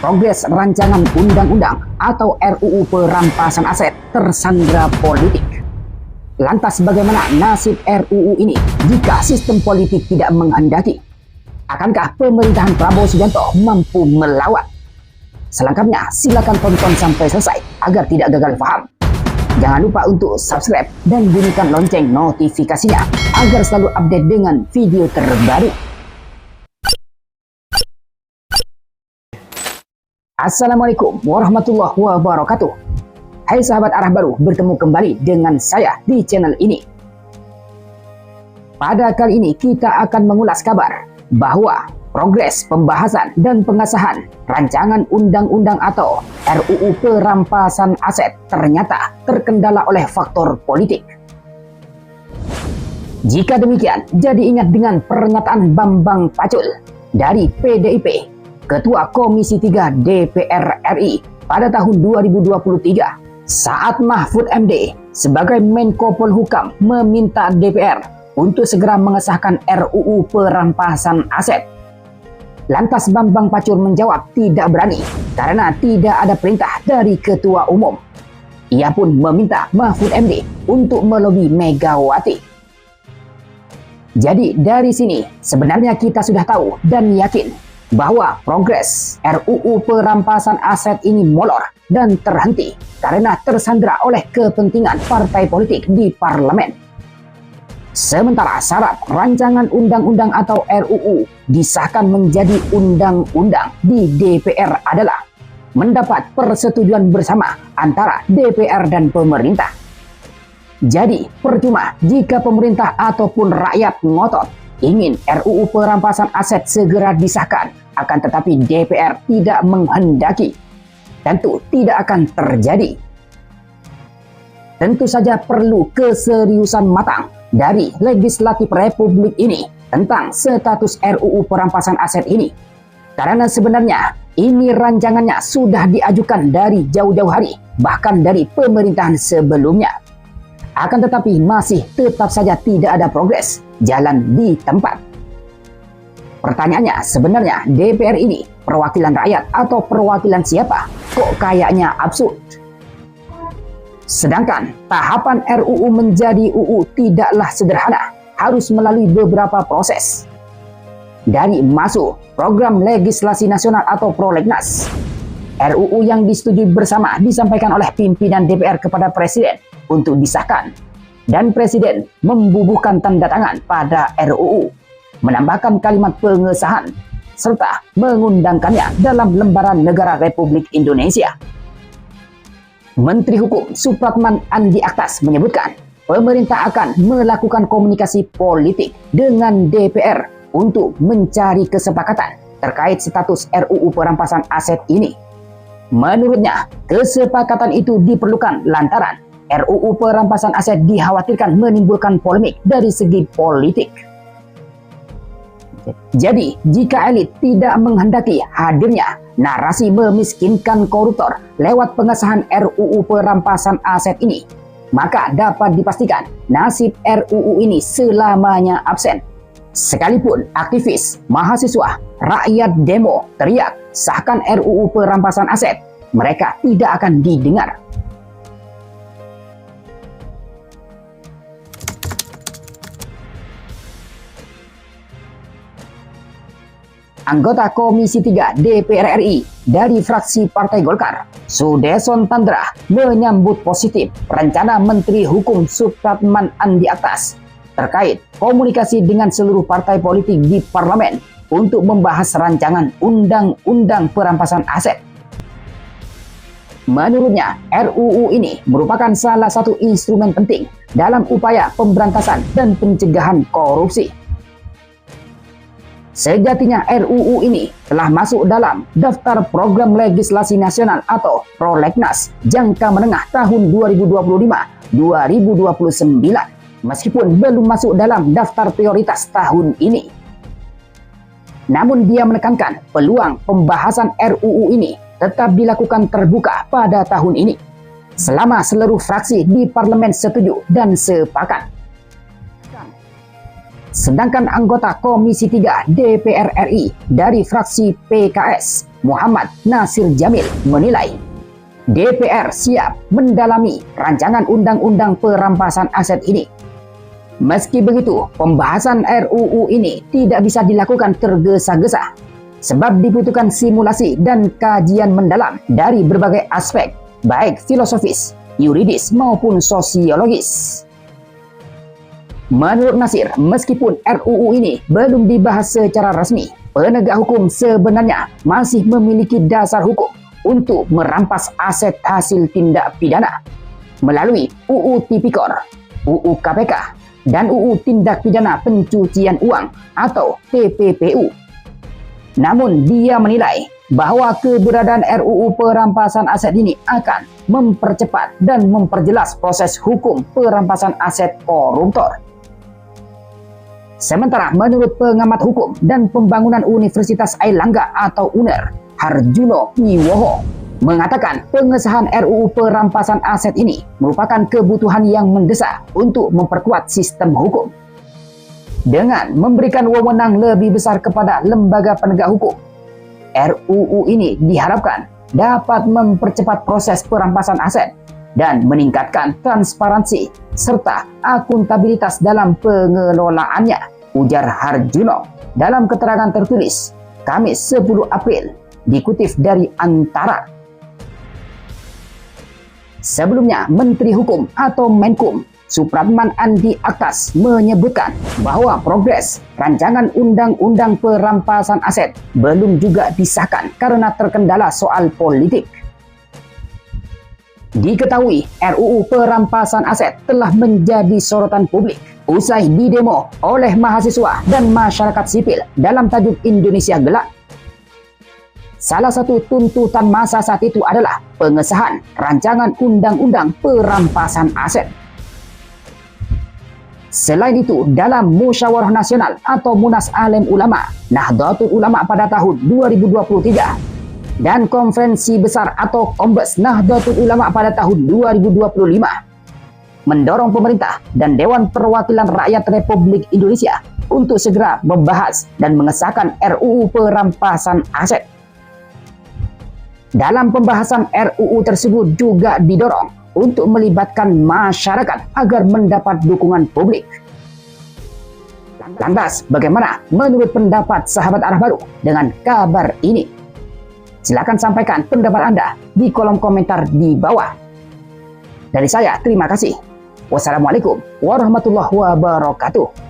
progres rancangan undang-undang atau RUU perampasan aset tersandra politik. Lantas bagaimana nasib RUU ini jika sistem politik tidak menghendaki? Akankah pemerintahan Prabowo Subianto mampu melawan? Selengkapnya silakan tonton sampai selesai agar tidak gagal paham. Jangan lupa untuk subscribe dan bunyikan lonceng notifikasinya agar selalu update dengan video terbaru. Assalamualaikum warahmatullahi wabarakatuh. Hai sahabat arah baru, bertemu kembali dengan saya di channel ini. Pada kali ini kita akan mengulas kabar bahwa progres pembahasan dan pengesahan rancangan undang-undang atau RUU perampasan aset ternyata terkendala oleh faktor politik. Jika demikian, jadi ingat dengan pernyataan Bambang Pacul dari PDIP, Ketua Komisi 3 DPR RI pada tahun 2023 saat Mahfud MD sebagai Menko Polhukam meminta DPR untuk segera mengesahkan RUU perampasan aset. Lantas Bambang Pacul menjawab tidak berani karena tidak ada perintah dari Ketua Umum. Ia pun meminta Mahfud MD untuk melobi Megawati. Jadi dari sini sebenarnya kita sudah tahu dan yakin bahwa progres RUU perampasan aset ini molor dan terhenti karena tersandra oleh kepentingan partai politik di parlemen. Sementara syarat rancangan undang-undang atau RUU disahkan menjadi undang-undang di DPR adalah mendapat persetujuan bersama antara DPR dan pemerintah. Jadi percuma jika pemerintah ataupun rakyat ngotot ingin RUU perampasan aset segera disahkan, akan tetapi DPR tidak menghendaki. Tentu tidak akan terjadi. Tentu saja perlu keseriusan matang dari legislatif Republik ini tentang status RUU perampasan aset ini. Karena sebenarnya ini rancangannya sudah diajukan dari jauh-jauh hari, bahkan dari pemerintahan sebelumnya. Akan tetapi masih tetap saja tidak ada progres jalan di tempat. Pertanyaannya sebenarnya DPR ini perwakilan rakyat atau perwakilan siapa? Kok kayaknya absurd. Sedangkan tahapan RUU menjadi UU tidaklah sederhana, harus melalui beberapa proses. Dari masuk program legislasi nasional atau prolegnas, RUU yang disetujui bersama disampaikan oleh pimpinan DPR kepada Presiden untuk disahkan, dan Presiden membubuhkan tanda tangan pada RUU, menambahkan kalimat pengesahan, serta mengundangkannya dalam lembaran negara Republik Indonesia. Menteri Hukum Supratman Andi Aktas menyebutkan pemerintah akan melakukan komunikasi politik dengan DPR untuk mencari kesepakatan terkait status RUU perampasan aset ini. Menurutnya, kesepakatan itu diperlukan lantaran RUU perampasan aset dikhawatirkan menimbulkan polemik dari segi politik. Jadi, jika elit tidak menghendaki hadirnya narasi memiskinkan koruptor lewat pengesahan RUU perampasan aset ini, maka dapat dipastikan nasib RUU ini selamanya absen. Sekalipun aktivis, mahasiswa, rakyat demo teriak sahkan RUU perampasan aset, mereka tidak akan didengar. Anggota Komisi 3 DPR RI dari fraksi Partai Golkar, Sudeson Tandra, menyambut positif rencana Menteri Hukum Supratman Andi Aktas terkait komunikasi dengan seluruh partai politik di parlemen untuk membahas rancangan undang-undang perampasan aset. Menurutnya, RUU ini merupakan salah satu instrumen penting dalam upaya pemberantasan dan pencegahan korupsi. Sejatinya RUU ini telah masuk dalam daftar program legislasi nasional atau prolegnas jangka menengah tahun 2025-2029 meskipun belum masuk dalam daftar prioritas tahun ini. Namun dia menekankan peluang pembahasan RUU ini tetap dilakukan terbuka pada tahun ini selama seluruh fraksi di parlemen setuju dan sepakat. Sedangkan anggota Komisi 3 DPR RI dari fraksi PKS, Muhammad Nasir Jamil, menilai DPR siap mendalami rancangan undang-undang perampasan aset ini. Meski begitu, pembahasan RUU ini tidak bisa dilakukan tergesa-gesa, sebab dibutuhkan simulasi dan kajian mendalam dari berbagai aspek, baik filosofis, yuridis maupun sosiologis. Menurut Nasir, meskipun RUU ini belum dibahas secara resmi, penegak hukum sebenarnya masih memiliki dasar hukum untuk merampas aset hasil tindak pidana melalui UU Tipikor, UU KPK, dan UU Tindak Pidana Pencucian Uang atau TPPU. Namun dia menilai bahwa keberadaan RUU perampasan aset ini akan mempercepat dan memperjelas proses hukum perampasan aset koruptor. Sementara menurut pengamat hukum dan pembangunan Universitas Airlangga atau UNER, Harjuno Wiwoho, mengatakan pengesahan RUU perampasan aset ini merupakan kebutuhan yang mendesak untuk memperkuat sistem hukum. Dengan memberikan wewenang lebih besar kepada lembaga penegak hukum, RUU ini diharapkan dapat mempercepat proses perampasan aset dan meningkatkan transparansi serta akuntabilitas dalam pengelolaannya, ujar Harjuno dalam keterangan tertulis Kamis 10 April, dikutip dari Antara. Sebelumnya, Menteri Hukum atau Menkum Supratman Andi Aktas menyebutkan bahwa progres rancangan undang-undang perampasan aset belum juga disahkan karena terkendala soal politik. Diketahui RUU perampasan aset telah menjadi sorotan publik usai didemo oleh mahasiswa dan masyarakat sipil dalam tajuk Indonesia Gelap. Salah satu tuntutan massa saat itu adalah pengesahan rancangan undang-undang perampasan aset. Selain itu, dalam Musyawarah Nasional atau Munas Alim Ulama Nahdlatul Ulama pada tahun 2023 dan Konferensi Besar atau Kombes Nahdlatul Ulama pada tahun 2025 mendorong pemerintah dan Dewan Perwakilan Rakyat Republik Indonesia untuk segera membahas dan mengesahkan RUU perampasan aset. Dalam pembahasan RUU tersebut juga didorong untuk melibatkan masyarakat agar mendapat dukungan publik. Lantas, bagaimana menurut pendapat sahabat Arah Baru dengan kabar ini? Silakan sampaikan pendapat Anda di kolom komentar di bawah. Dari saya, terima kasih. Wassalamualaikum warahmatullahi wabarakatuh.